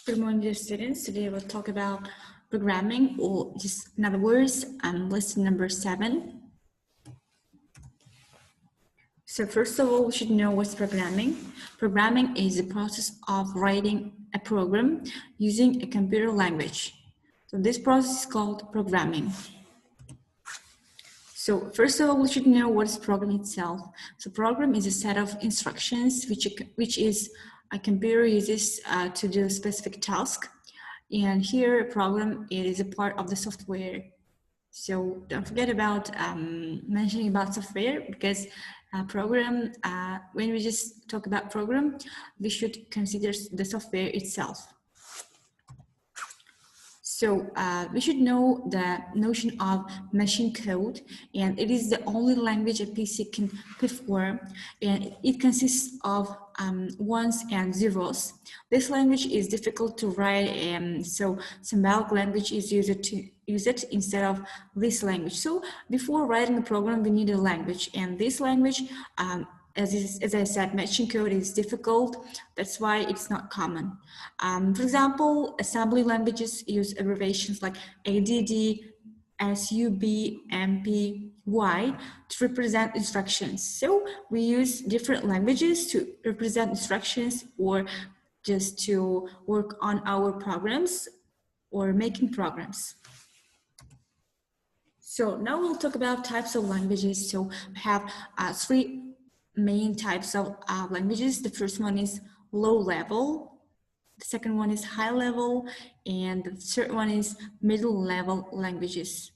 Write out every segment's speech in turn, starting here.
Good morning, dear students. Today we'll talk about programming, or just in other words, lesson number 7. So first of all, we should know what's programming. Programming is the process of writing a program using a computer language. So this process is called programming. So first of all, we should know what is program itself. So program is a set of instructions which is a computer uses to do a specific task. And here a program, it is a part of the software. So don't forget about mentioning about software, because program, when we just talk about program, we should consider the software itself. So we should know the notion of machine code, and it is the only language a PC can perform, and it consists of ones and zeros. This language is difficult to write, and so symbolic language is used to use it instead of this language. So before writing a program, we need a language, and this language, as I said, machine code is difficult. That's why it's not common. For example, assembly languages use abbreviations like ADD, SUB, MP, Y to represent instructions. So we use different languages to represent instructions, or just to work on our programs or making programs. So now we'll talk about types of languages. So we have 3 main types of languages. The first one is low level, the second one is high level, and the third one is middle level languages.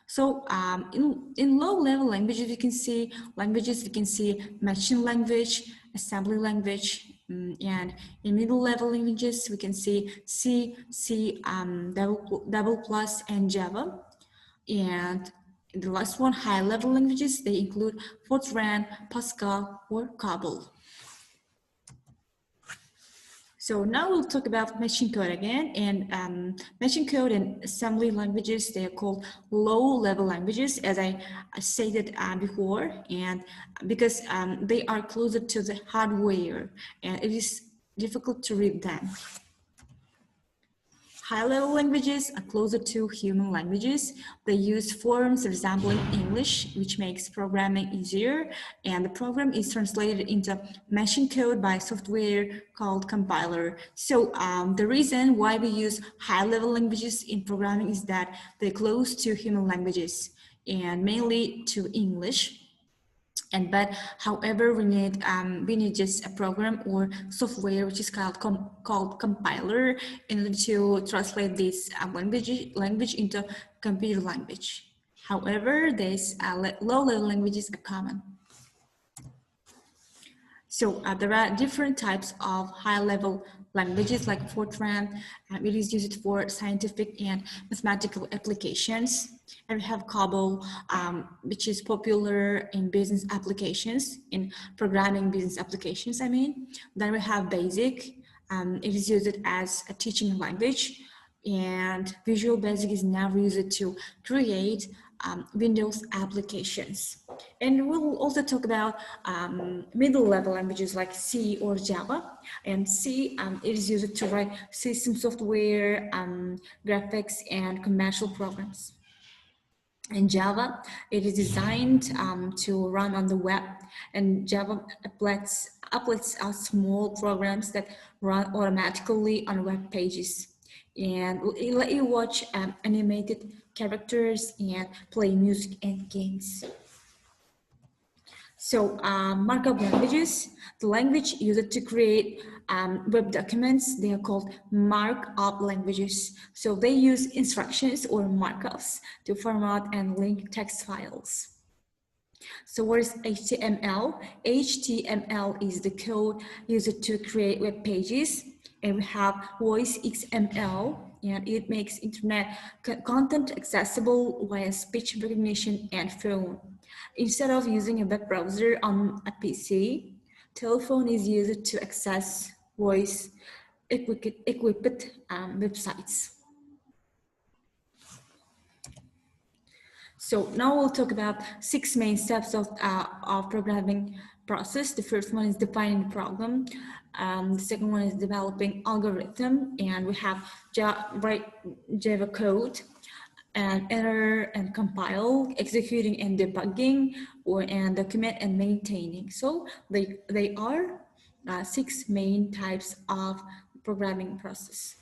So in low level languages, we can see machine language, assembly language, and in middle level languages, we can see C, double plus, and Java. And the last one, high level languages, they include Fortran, Pascal, or COBOL. So now we'll talk about machine code again. And machine code and assembly languages, they are called low level languages, as I stated before, and because they are closer to the hardware, and it is difficult to read them. High-level languages are closer to human languages. They use forms resembling English, which makes programming easier, and the program is translated into machine code by software called compiler. So the reason why we use high-level languages in programming is that they're close to human languages, and mainly to English. But however, we need just a program or software which is called compiler in order to translate this language into computer language. However, these low-level languages are common. So there are different types of high-level languages like Fortran. It is used for scientific and mathematical applications. And we have COBOL, which is popular in business applications, in programming business applications, I mean. Then we have BASIC. It is used as a teaching language. And Visual Basic is now used to create Windows applications. And we'll also talk about middle level languages like C or Java. And C, it is used to write system software, graphics, and commercial programs. In Java, it is designed to run on the web, and Java applets are small programs that run automatically on web pages. And it let you watch animated characters and play music and games. So markup languages, the language used to create web documents, they are called markup languages. So they use instructions or markups to format and link text files. So what is HTML? HTML is the code used to create web pages. And we have Voice XML, and it makes internet content accessible via speech recognition and phone. Instead of using a web browser on a PC, telephone is used to access voice equipped websites. So now we'll talk about 6 main steps of programming process. The first one is defining the problem. The second one is developing algorithm, and we have write Java code, and enter and compile, executing and debugging, and document and maintaining. So they are 6 main types of programming process.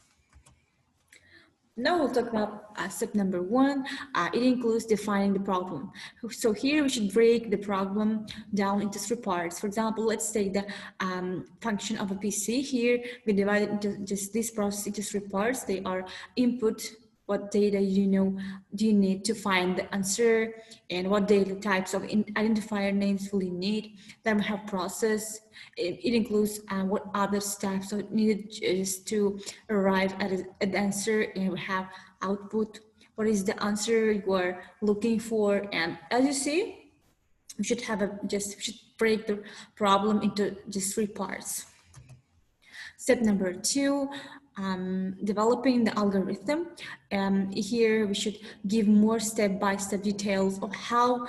Now we'll talk about step number 1. It includes defining the problem. So here we should break the problem down into 3 parts. For example, let's take the function of a PC. Here we divide it into just this process into 3 parts. They are input, what data do you need to find the answer, and what data types of identifier names will you need. Then we have process. It includes what other steps are needed just to arrive at an answer, and we have output. What is the answer you are looking for? And as you see, we should have we should break the problem into just 3 parts. Step number 2, developing the algorithm. Here we should give more step-by-step details of how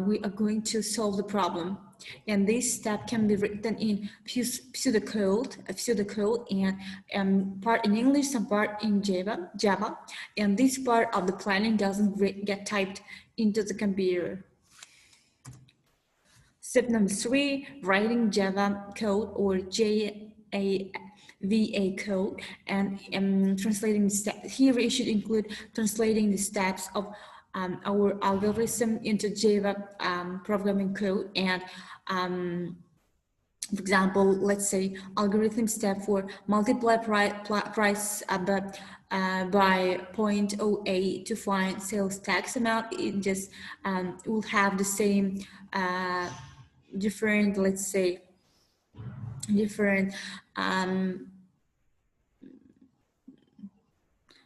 we are going to solve the problem. And this step can be written in pseudocode, and part in English, some part in Java. And this part of the planning doesn't get typed into the computer. Step number 3, writing Java code or JAVA code, and translating the steps. Here we should include translating the steps of our algorithm into Java programming code. And for example, let's say algorithm step for multiply price by 0.08 to find sales tax amount. It just will have the same different, let's say, different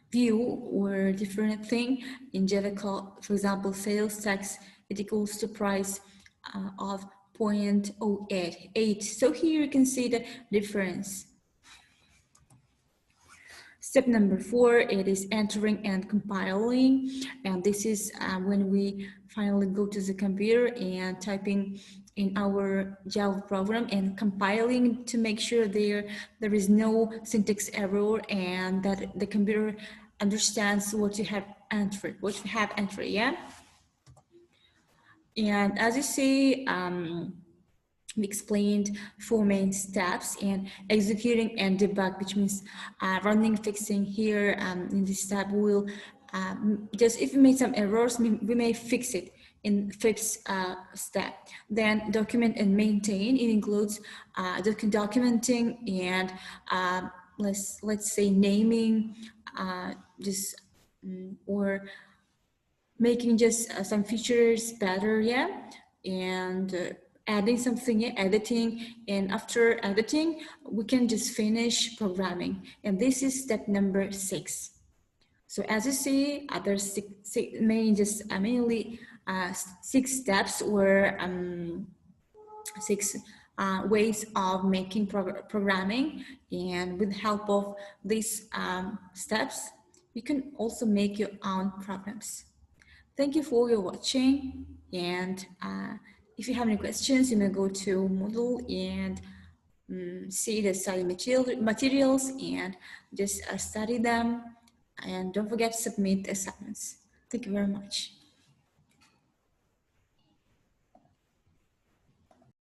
view or different thing in Java code. For example, sales tax, it equals to price of 0.08. So here you can see the difference. Step number 4, it is entering and compiling. And this is when we finally go to the computer and typing in our Java program and compiling to make sure there is no syntax error and that the computer understands what you have entered, yeah? And as you see, we explained 4 main steps, and executing and debug, which means running, fixing. Here in this step, we'll just if we made some errors, we may fix it in 5th step. Then document and maintain. It includes documenting and let's say naming, or making just some features better, yeah, and adding something, yeah, editing, and after editing, we can just finish programming. And this is step number 6. So as you see, there's mainly 6 steps or 6 ways of making programming. And with the help of these steps, you can also make your own programs. Thank you for your watching, and if you have any questions, you may go to Moodle and see the study materials and just study them, and don't forget to submit assignments. Thank you very much.